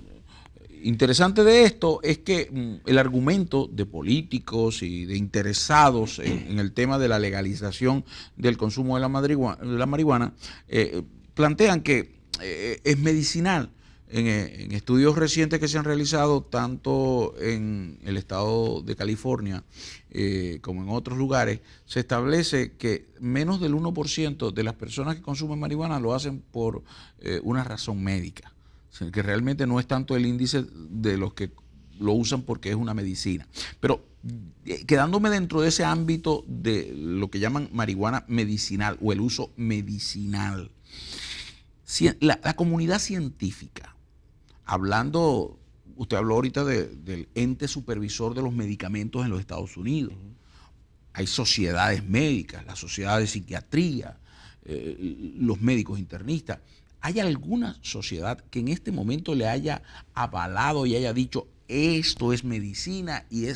interesante de esto es que el argumento de políticos y de interesados en el tema de la legalización del consumo de la marihuana plantean que es medicinal. En estudios recientes que se han realizado tanto en el estado de California como en otros lugares, se establece que menos del 1% de las personas que consumen marihuana lo hacen por una razón médica. O sea, que realmente no es tanto el índice de los que lo usan porque es una medicina. Pero quedándome dentro de ese ámbito de lo que llaman marihuana medicinal o el uso medicinal, la comunidad científica, hablando, usted habló ahorita del ente supervisor de los medicamentos en los Estados Unidos. Hay sociedades médicas, la sociedad de psiquiatría, los médicos internistas. ¿Hay alguna sociedad que en este momento le haya avalado y haya dicho esto es medicina y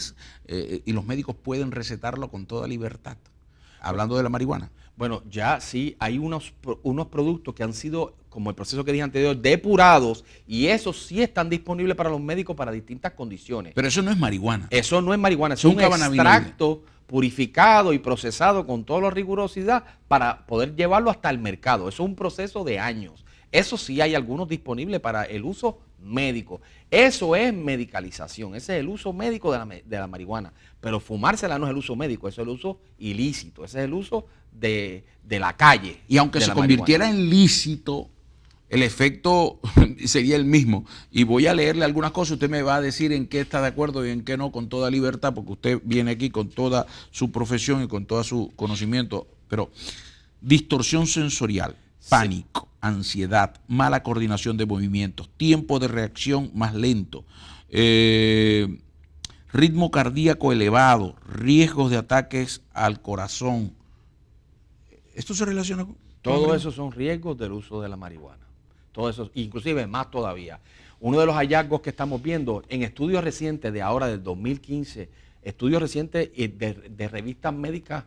los médicos pueden recetarlo con toda libertad? Hablando de la marihuana. Bueno, ya sí, hay unos productos que han sido, como el proceso que dije anterior, depurados y esos sí están disponibles para los médicos para distintas condiciones. Pero eso no es marihuana. Eso no es marihuana, es un extracto purificado y procesado con toda la rigurosidad para poder llevarlo hasta el mercado. Eso es un proceso de años. Eso sí hay algunos disponibles para el uso médico. Eso es medicalización, ese es el uso médico de la marihuana. Pero fumársela no es el uso médico, eso es el uso ilícito, ese es el uso de la calle. Y aunque se convirtiera en lícito, el efecto sería el mismo. Y voy a leerle algunas cosas, usted me va a decir en qué está de acuerdo y en qué no, con toda libertad, porque usted viene aquí con toda su profesión y con todo su conocimiento. Pero distorsión sensorial, pánico, ansiedad, mala coordinación de movimientos, tiempo de reacción más lento, ritmo cardíaco elevado, riesgos de ataques al corazón. ¿Esto se relaciona con...? Todo eso son riesgos del uso de la marihuana. Todo eso, inclusive más todavía. Uno de los hallazgos que estamos viendo en estudios recientes de ahora del 2015 estudios recientes de revistas médicas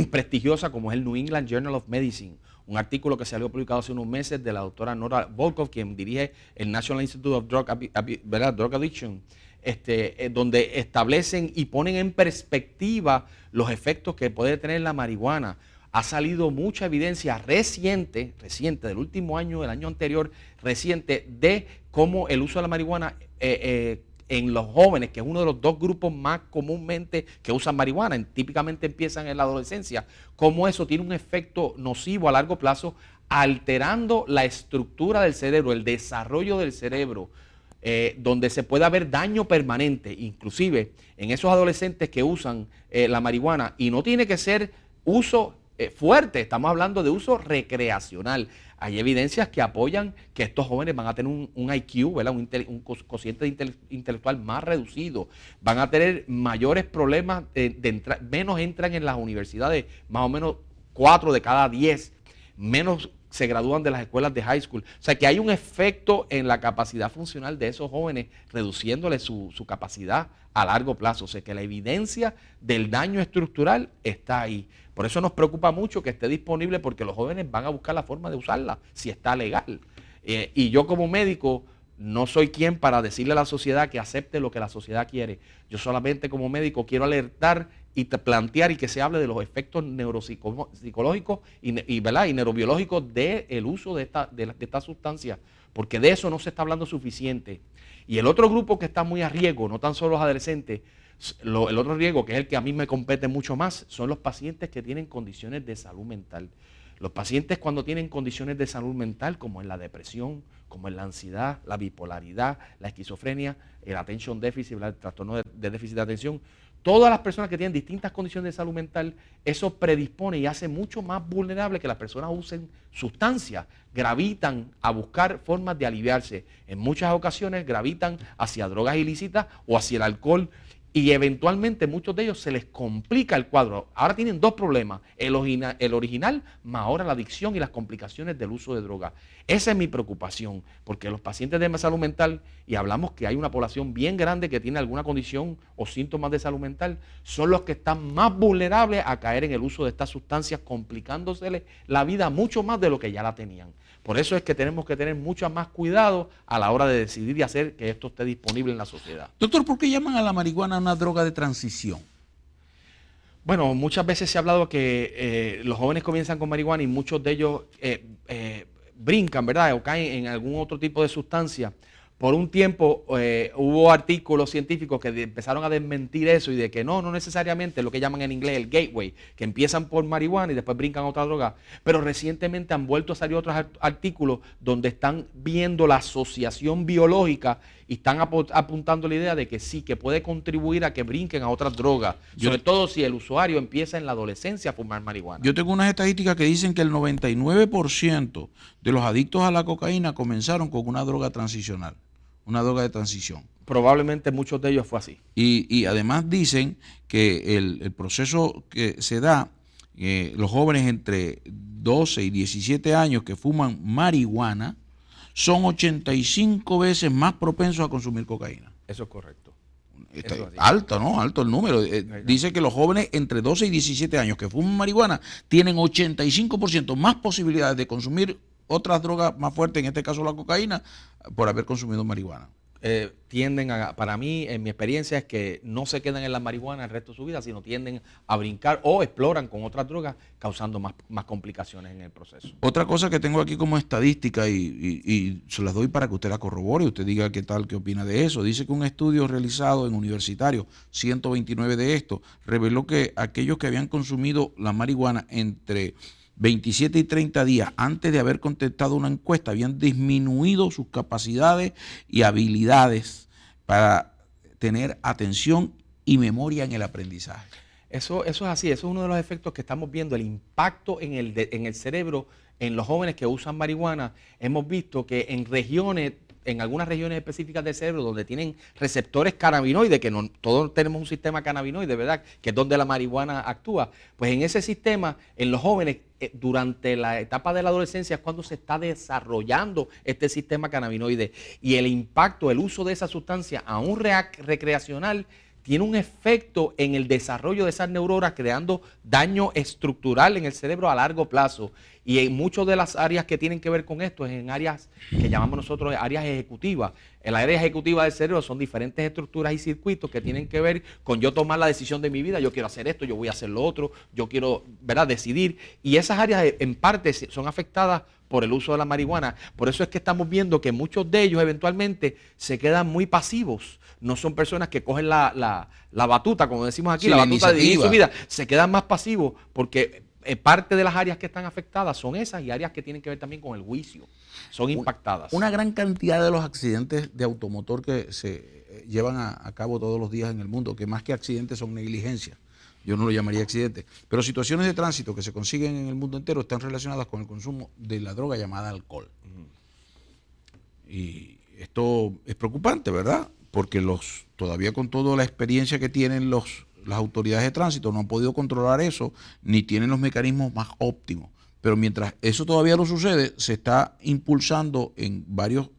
prestigiosas como es el New England Journal of Medicine, un artículo que salió publicado hace unos meses de la doctora Nora Volkow, quien dirige el National Institute of Drug Addiction, donde establecen y ponen en perspectiva los efectos que puede tener la marihuana. Ha salido mucha evidencia reciente del último año, del año anterior, reciente, de cómo el uso de la marihuana en los jóvenes, que es uno de los dos grupos más comúnmente que usan marihuana, típicamente empiezan en la adolescencia, cómo eso tiene un efecto nocivo a largo plazo, alterando la estructura del cerebro, el desarrollo del cerebro, donde se puede haber daño permanente, inclusive en esos adolescentes que usan la marihuana, y no tiene que ser uso fuerte, estamos hablando de uso recreacional. Hay evidencias que apoyan que estos jóvenes van a tener un IQ, ¿verdad? Un cociente intelectual más reducido, van a tener mayores problemas, menos entran en las universidades, más o menos 4 de cada 10, menos se gradúan de las escuelas de high school. O sea que hay un efecto en la capacidad funcional de esos jóvenes, reduciéndole su capacidad a largo plazo. O sea que la evidencia del daño estructural está ahí. Por eso nos preocupa mucho que esté disponible, porque los jóvenes van a buscar la forma de usarla, si está legal. Y yo como médico no soy quien para decirle a la sociedad que acepte lo que la sociedad quiere. Yo solamente como médico quiero alertar y plantear y que se hable de los efectos neuropsicológicos y neurobiológicos del uso de esta sustancia, porque de eso no se está hablando suficiente. Y el otro grupo que está muy a riesgo, no tan solo los adolescentes, el otro riesgo, que es el que a mí me compete mucho más, son los pacientes que tienen condiciones de salud mental. Los pacientes cuando tienen condiciones de salud mental, como en la depresión, como en la ansiedad, la bipolaridad, la esquizofrenia, el attention deficit, el trastorno de déficit de atención, todas las personas que tienen distintas condiciones de salud mental, eso predispone y hace mucho más vulnerable que las personas usen sustancias, gravitan a buscar formas de aliviarse. En muchas ocasiones gravitan hacia drogas ilícitas o hacia el alcohol, y eventualmente muchos de ellos se les complica el cuadro. Ahora tienen dos problemas, el original más ahora la adicción y las complicaciones del uso de droga. Esa es mi preocupación, porque los pacientes de salud mental, y hablamos que hay una población bien grande que tiene alguna condición o síntomas de salud mental, son los que están más vulnerables a caer en el uso de estas sustancias, complicándoseles la vida mucho más de lo que ya la tenían. Por eso es que tenemos que tener mucho más cuidado a la hora de decidir y hacer que esto esté disponible en la sociedad. Doctor, ¿por qué llaman a la marihuana una droga de transición? Bueno, muchas veces se ha hablado que los jóvenes comienzan con marihuana y muchos de ellos brincan, ¿verdad? O caen en algún otro tipo de sustancia. Por un tiempo hubo artículos científicos que empezaron a desmentir eso y de que no necesariamente, lo que llaman en inglés el gateway, que empiezan por marihuana y después brincan a otra droga. Pero recientemente han vuelto a salir otros artículos donde están viendo la asociación biológica y están apuntando la idea de que sí, que puede contribuir a que brinquen a otras drogas, sobre todo si el usuario empieza en la adolescencia a fumar marihuana. Yo tengo unas estadísticas que dicen que el 99% de los adictos a la cocaína comenzaron con una droga transicional. Una droga de transición. Probablemente muchos de ellos fue así. Y además dicen que el proceso que se da, los jóvenes entre 12 y 17 años que fuman marihuana son 85 veces más propensos a consumir cocaína. Eso es correcto. Alto, ¿no? Alto el número. Dice que los jóvenes entre 12 y 17 años que fuman marihuana tienen 85% más posibilidades de consumir otras drogas más fuertes, en este caso la cocaína, por haber consumido marihuana. Tienden a, para mí, en mi experiencia, es que no se quedan en la marihuana el resto de su vida, sino tienden a brincar o exploran con otras drogas, causando más complicaciones en el proceso. Otra cosa que tengo aquí como estadística y se las doy para que usted la corrobore, usted diga qué tal, qué opina de eso. Dice que un estudio realizado en universitarios, 129 de estos, reveló que aquellos que habían consumido la marihuana entre 27 y 30 días antes de haber contestado una encuesta habían disminuido sus capacidades y habilidades para tener atención y memoria en el aprendizaje. Eso es así, eso es uno de los efectos que estamos viendo, el impacto en el cerebro en los jóvenes que usan marihuana. Hemos visto que en algunas regiones específicas del cerebro donde tienen receptores cannabinoides, que no, todos tenemos un sistema cannabinoide, ¿verdad?, que es donde la marihuana actúa, pues en ese sistema, en los jóvenes, durante la etapa de la adolescencia es cuando se está desarrollando este sistema cannabinoide, y el impacto, el uso de esa sustancia aún recreacional tiene un efecto en el desarrollo de esas neuronas, creando daño estructural en el cerebro a largo plazo. Y en muchas de las áreas que tienen que ver con esto es en áreas que llamamos nosotros áreas ejecutivas. En la área ejecutiva del cerebro son diferentes estructuras y circuitos que tienen que ver con yo tomar la decisión de mi vida. Yo quiero hacer esto, yo voy a hacer lo otro, yo quiero, ¿verdad?, decidir. Y esas áreas en parte son afectadas por el uso de la marihuana. Por eso es que estamos viendo que muchos de ellos eventualmente se quedan muy pasivos. No son personas que cogen la batuta, como decimos aquí, sí, la batuta de vivir su iniciativa. vida. Se quedan más pasivos porque parte de las áreas que están afectadas son esas y áreas que tienen que ver también con el juicio. Son impactadas. Una gran cantidad de los accidentes de automotor que se llevan a cabo todos los días en el mundo, que más que accidentes son negligencias. Yo no lo llamaría accidente. Pero situaciones de tránsito que se consiguen en el mundo entero están relacionadas con el consumo de la droga llamada alcohol. Y esto es preocupante, ¿verdad? Porque todavía con toda la experiencia que tienen las autoridades de tránsito no han podido controlar eso, ni tienen los mecanismos más óptimos. Pero mientras eso todavía no sucede, se está impulsando en varios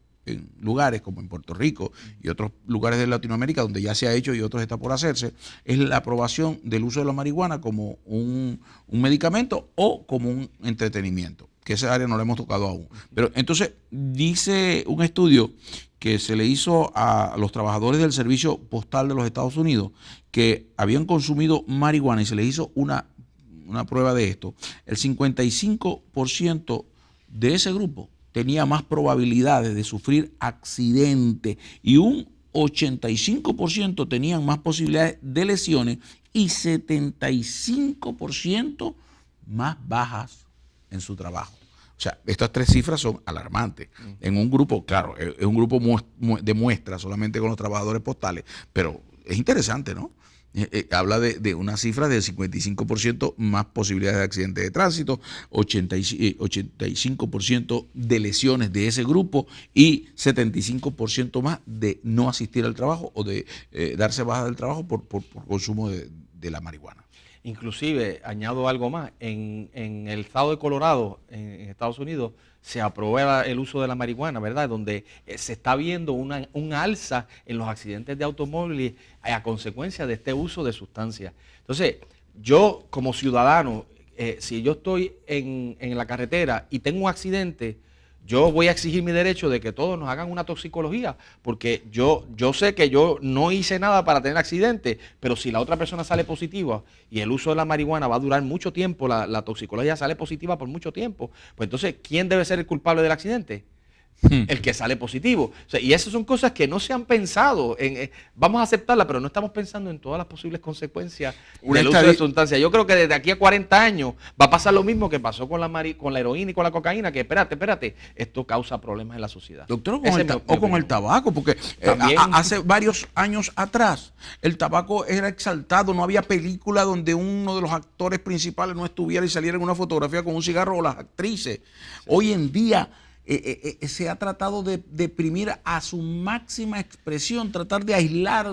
lugares, como en Puerto Rico y otros lugares de Latinoamérica, donde ya se ha hecho y otros está por hacerse, es la aprobación del uso de la marihuana como un medicamento o como un entretenimiento, que esa área no la hemos tocado aún. Pero entonces dice un estudio que se le hizo a los trabajadores del servicio postal de los Estados Unidos que habían consumido marihuana y se les hizo una prueba de esto. El 55% de ese grupo tenía más probabilidades de sufrir accidente y un 85% tenían más posibilidades de lesiones y 75% más bajas en su trabajo. O sea, estas tres cifras son alarmantes. En un grupo, claro, es un grupo de muestras solamente con los trabajadores postales, pero es interesante, ¿no? Habla de una cifra del 55% más posibilidades de accidentes de tránsito, 85% de lesiones de ese grupo y 75% más de no asistir al trabajo o de darse baja del trabajo por consumo de la marihuana. Inclusive, añado algo más, en el estado de Colorado, en Estados Unidos, se aprueba el uso de la marihuana, ¿verdad? Donde se está viendo un alza en los accidentes de automóviles a consecuencia de este uso de sustancias. Entonces, yo como ciudadano, si yo estoy en la carretera y tengo un accidente, yo voy a exigir mi derecho de que todos nos hagan una toxicología, porque yo sé que yo no hice nada para tener accidente, pero si la otra persona sale positiva y el uso de la marihuana va a durar mucho tiempo, la toxicología sale positiva por mucho tiempo, pues entonces, ¿quién debe ser el culpable del accidente? El que sale positivo. O sea, y esas son cosas que no se han pensado. Vamos a aceptarlas, pero no estamos pensando en todas las posibles consecuencias del uso de sustancias. Yo creo que desde aquí a 40 años va a pasar lo mismo que pasó con la heroína y con la cocaína, que espérate, esto causa problemas en la sociedad. Doctor, con el tabaco, porque hace varios años atrás el tabaco era exaltado, no había película donde uno de los actores principales no estuviera y saliera en una fotografía con un cigarro, o las actrices. Sí. Hoy en día se ha tratado de deprimir a su máxima expresión, tratar de aislar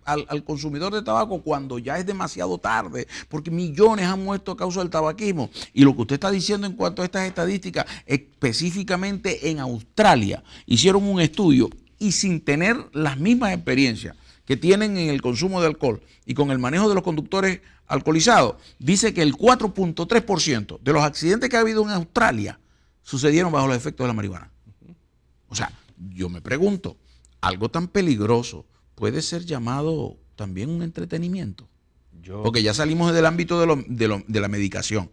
al consumidor de tabaco cuando ya es demasiado tarde, porque millones han muerto a causa del tabaquismo. Y lo que usted está diciendo en cuanto a estas estadísticas, específicamente en Australia, hicieron un estudio y sin tener las mismas experiencias que tienen en el consumo de alcohol y con el manejo de los conductores alcoholizados, dice que el 4.3% de los accidentes que ha habido en Australia sucedieron bajo los efectos de la marihuana. O sea, yo me pregunto, algo tan peligroso puede ser llamado también un entretenimiento. Porque ya salimos del ámbito de la medicación.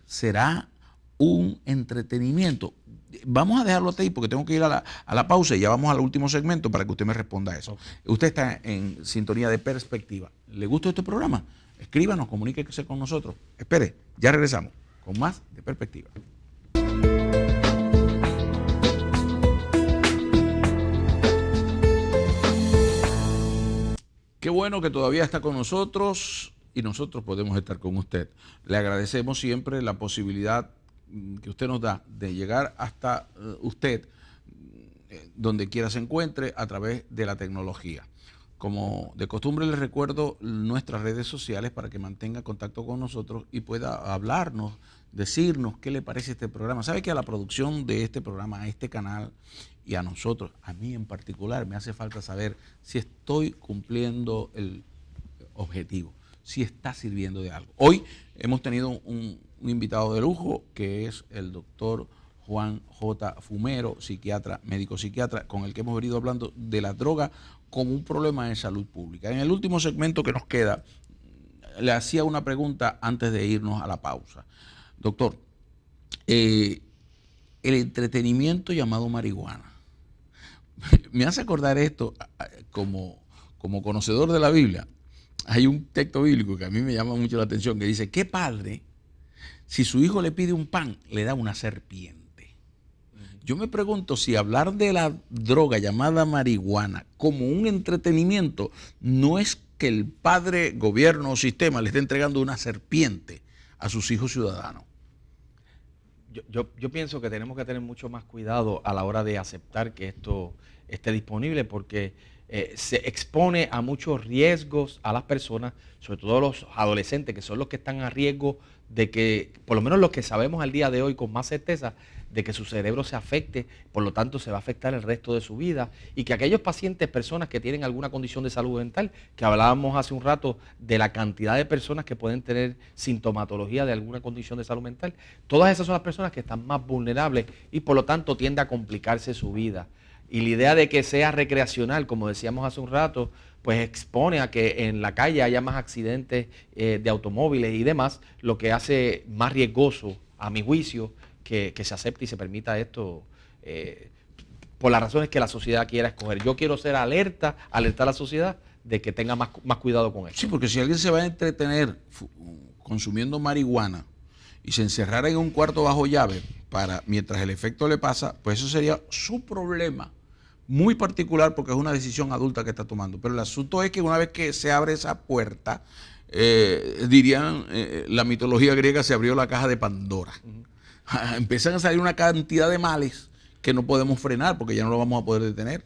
¿Será un entretenimiento? Vamos a dejarlo ahí porque tengo que ir a la pausa y ya vamos al último segmento para que usted me responda a eso. Okay. Usted está en sintonía de Perspectiva. ¿Le gusta este programa? Escríbanos, comuníquese con nosotros. Espere, ya regresamos con más de Perspectiva. Qué bueno que todavía está con nosotros y nosotros podemos estar con usted. Le agradecemos siempre la posibilidad que usted nos da de llegar hasta usted, donde quiera se encuentre, a través de la tecnología. Como de costumbre les recuerdo nuestras redes sociales para que mantenga contacto con nosotros y pueda hablarnos, decirnos qué le parece este programa. Sabe que a la producción de este programa, a este canal y a nosotros, a mí en particular, me hace falta saber si estoy cumpliendo objetivo, si está sirviendo de algo. Hoy hemos tenido un invitado de lujo que es el doctor Juan J. Fumero, psiquiatra, médico psiquiatra, con el que hemos venido hablando de la droga como un problema de salud pública. En el último segmento que nos queda, le hacía una pregunta antes de irnos a la pausa. Doctor, el entretenimiento llamado marihuana, me hace acordar esto como conocedor de la Biblia. Hay un texto bíblico que a mí me llama mucho la atención que dice, ¿qué padre, si su hijo le pide un pan, le da una serpiente? Yo me pregunto si hablar de la droga llamada marihuana como un entretenimiento no es que el padre, gobierno o sistema le esté entregando una serpiente a sus hijos ciudadanos. Yo pienso que tenemos que tener mucho más cuidado a la hora de aceptar que esto esté disponible porque se expone a muchos riesgos a las personas, sobre todo los adolescentes, que son los que están a riesgo de que, por lo menos los que sabemos al día de hoy con más certeza, de que su cerebro se afecte, por lo tanto se va a afectar el resto de su vida, y que aquellos pacientes, personas que tienen alguna condición de salud mental, que hablábamos hace un rato de la cantidad de personas que pueden tener sintomatología de alguna condición de salud mental, todas esas son las personas que están más vulnerables y por lo tanto tiende a complicarse su vida. Y la idea de que sea recreacional, como decíamos hace un rato, pues expone a que en la calle haya más accidentes de automóviles y demás, lo que hace más riesgoso, a mi juicio, que se acepte y se permita esto por las razones que la sociedad quiera escoger. Yo quiero ser alertar a la sociedad de que tenga más cuidado con esto. Sí, porque si alguien se va a entretener consumiendo marihuana y se encerrara en un cuarto bajo llave mientras el efecto le pasa, pues eso sería su problema muy particular porque es una decisión adulta que está tomando. Pero el asunto es que una vez que se abre esa puerta, dirían, la mitología griega se abrió la caja de Pandora. Empiezan a salir una cantidad de males que no podemos frenar porque ya no lo vamos a poder detener.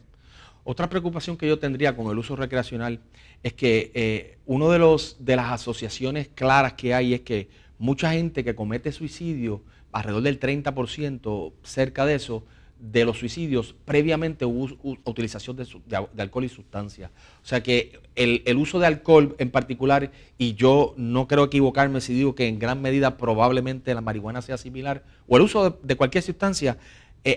Otra preocupación que yo tendría con el uso recreacional es que uno de las asociaciones claras que hay es que mucha gente que comete suicidio, alrededor del 30%, cerca de eso, de los suicidios, previamente hubo utilización de alcohol y sustancias. O sea que el uso de alcohol en particular, y yo no creo equivocarme si digo que en gran medida probablemente la marihuana sea similar, o el uso de cualquier sustancia,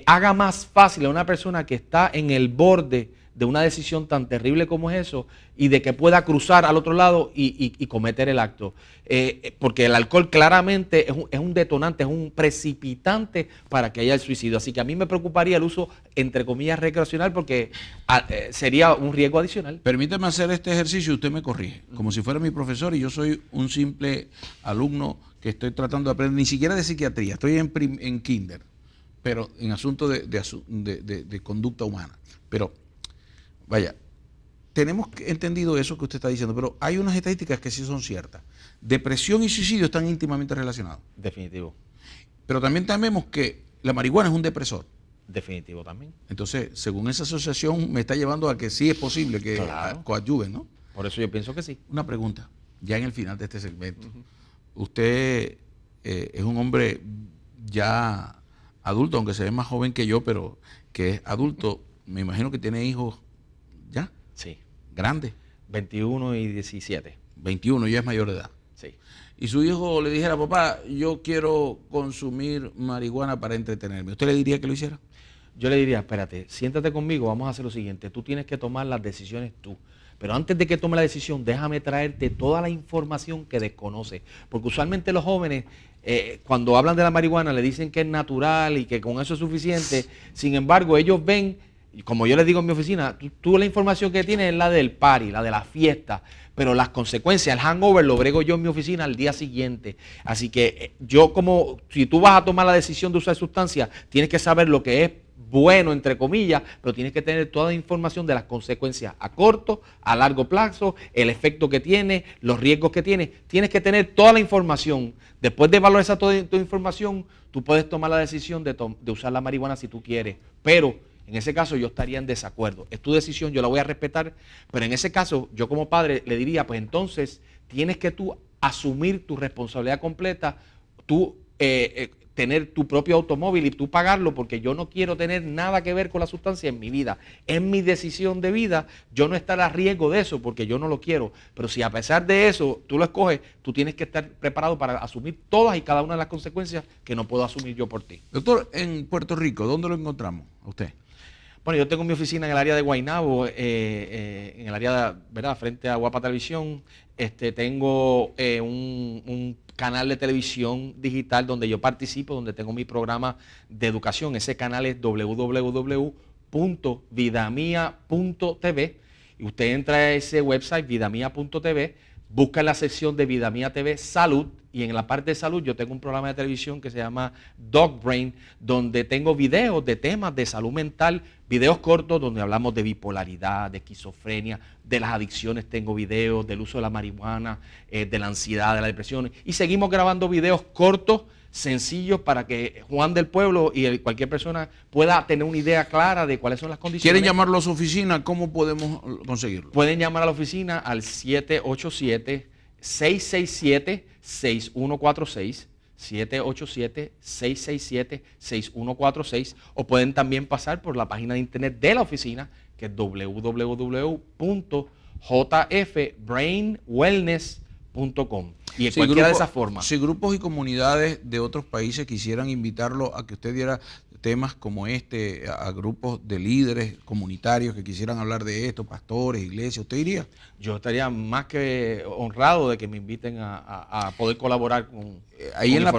haga más fácil a una persona que está en el borde de una decisión tan terrible como es eso, y de que pueda cruzar al otro lado y cometer el acto. Porque el alcohol claramente es un detonante, es un precipitante para que haya el suicidio. Así que a mí me preocuparía el uso, entre comillas, recreacional, porque sería un riesgo adicional. Permíteme hacer este ejercicio y usted me corrige, como si fuera mi profesor y yo soy un simple alumno que estoy tratando de aprender, ni siquiera de psiquiatría, estoy en kinder, pero en asuntos de conducta humana. Pero vaya, tenemos entendido eso que usted está diciendo, pero hay unas estadísticas que sí son ciertas. Depresión y suicidio están íntimamente relacionados. Definitivo. Pero también tememos que la marihuana es un depresor. Definitivo también. Entonces, según esa asociación, me está llevando a que sí es posible que coadyuven, ¿no? Por eso yo pienso que sí. Una pregunta, ya en el final de este segmento. Usted es un hombre ya adulto, aunque se ve más joven que yo, pero que es adulto. Me imagino que tiene hijos. ¿Ya? Sí. ¿Grande? 21 y 17. 21, ya es mayor de edad. Sí. Y su hijo le dijera, papá, yo quiero consumir marihuana para entretenerme. ¿Usted le diría que lo hiciera? Yo le diría, espérate, siéntate conmigo, vamos a hacer lo siguiente. Tú tienes que tomar las decisiones tú. Pero antes de que tome la decisión, déjame traerte toda la información que desconoces. Porque usualmente los jóvenes, cuando hablan de la marihuana, le dicen que es natural y que con eso es suficiente. Sin embargo, ellos ven... Como yo les digo en mi oficina, tú la información que tienes es la del party, la de la fiesta, pero las consecuencias, el hangover lo brego yo en mi oficina al día siguiente. Así que si tú vas a tomar la decisión de usar sustancias, tienes que saber lo que es bueno, entre comillas, pero tienes que tener toda la información de las consecuencias a corto, a largo plazo, el efecto que tiene, los riesgos que tiene. Tienes que tener toda la información. Después de valorar toda tu información, tú puedes tomar la decisión de usar la marihuana si tú quieres, pero en ese caso yo estaría en desacuerdo. Es tu decisión, yo la voy a respetar, pero en ese caso yo como padre le diría, pues entonces tienes que tú asumir tu responsabilidad completa, tú tener tu propio automóvil y tú pagarlo, porque yo no quiero tener nada que ver con la sustancia en mi vida. En mi decisión de vida, yo no estar a riesgo de eso porque yo no lo quiero. Pero si a pesar de eso tú lo escoges, tú tienes que estar preparado para asumir todas y cada una de las consecuencias que no puedo asumir yo por ti. Doctor, en Puerto Rico, ¿dónde lo encontramos a usted? Bueno, yo tengo mi oficina en el área de Guaynabo, en el área, ¿verdad?, frente a Guapa Televisión. Tengo un canal de televisión digital donde yo participo, donde tengo mi programa de educación. Ese canal es www.vidamia.tv y usted entra a ese website, vidamia.tv, busca en la sección de Vida Mía TV Salud, y en la parte de salud yo tengo un programa de televisión que se llama Dog Brain, donde tengo videos de temas de salud mental, videos cortos donde hablamos de bipolaridad, de esquizofrenia, de las adicciones, tengo videos del uso de la marihuana, de la ansiedad, de la depresión, y seguimos grabando videos cortos, sencillos, para que Juan del Pueblo y cualquier persona pueda tener una idea clara de cuáles son las condiciones. ¿Quieren llamarlo a su oficina? ¿Cómo podemos conseguirlo? Pueden llamar a la oficina al 787-667-6146, 787-667-6146, o pueden también pasar por la página de internet de la oficina, que es www.jfbrainwellness.com. Y en cualquiera de esas formas. Si grupos y comunidades de otros países quisieran invitarlo a que usted diera temas como este a grupos de líderes comunitarios que quisieran hablar de esto, pastores, iglesias, ¿usted iría? Yo estaría más que honrado de que me inviten a poder colaborar con ahí con en la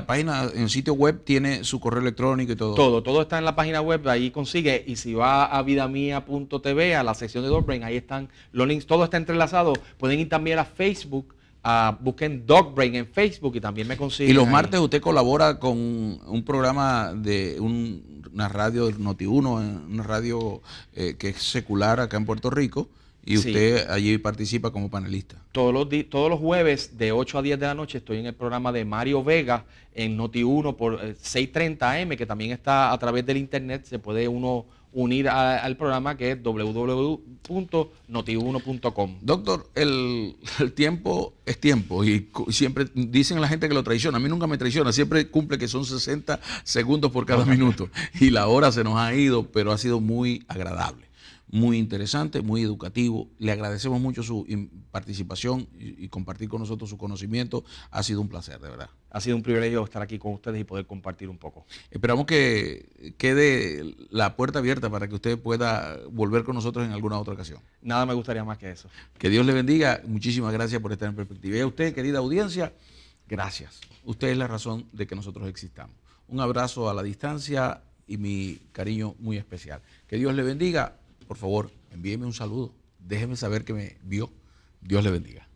página, en el sitio web tiene su correo electrónico y todo. Todo está en la página web, ahí consigue, y si va a vidamia.tv, a la sección de Dog Brain, ahí están los links, todo está entrelazado. Pueden ir también a Facebook, busquen Dog Brain en Facebook y también me consiguen. Y los ahí. martes usted colabora con un programa de una radio del Noti1, una radio que es secular acá en Puerto Rico, y usted allí participa como panelista. Todos los jueves de 8 a 10 de la noche estoy en el programa de Mario Vega en Noti1 por 6:30 AM, que también está a través del internet. Se puede uno unir al programa, que es www.noti1.com. Doctor, el tiempo es tiempo y siempre dicen la gente que lo traiciona. A mí nunca me traiciona, siempre cumple que son 60 segundos por cada minuto y la hora se nos ha ido, pero ha sido muy agradable. Muy interesante, muy educativo. Le agradecemos mucho su participación y compartir con nosotros su conocimiento. Ha sido un placer, de verdad. Ha sido un privilegio estar aquí con ustedes y poder compartir un poco. Esperamos que quede la puerta abierta para que usted pueda volver con nosotros en alguna otra ocasión. Nada me gustaría más que eso. Que Dios le bendiga. Muchísimas gracias por estar en Perspectiva. Y a usted, querida audiencia, gracias. Usted es la razón de que nosotros existamos. Un abrazo a la distancia y mi cariño muy especial. Que Dios le bendiga. Por favor, envíeme un saludo. Déjeme saber que me vio. Dios le bendiga.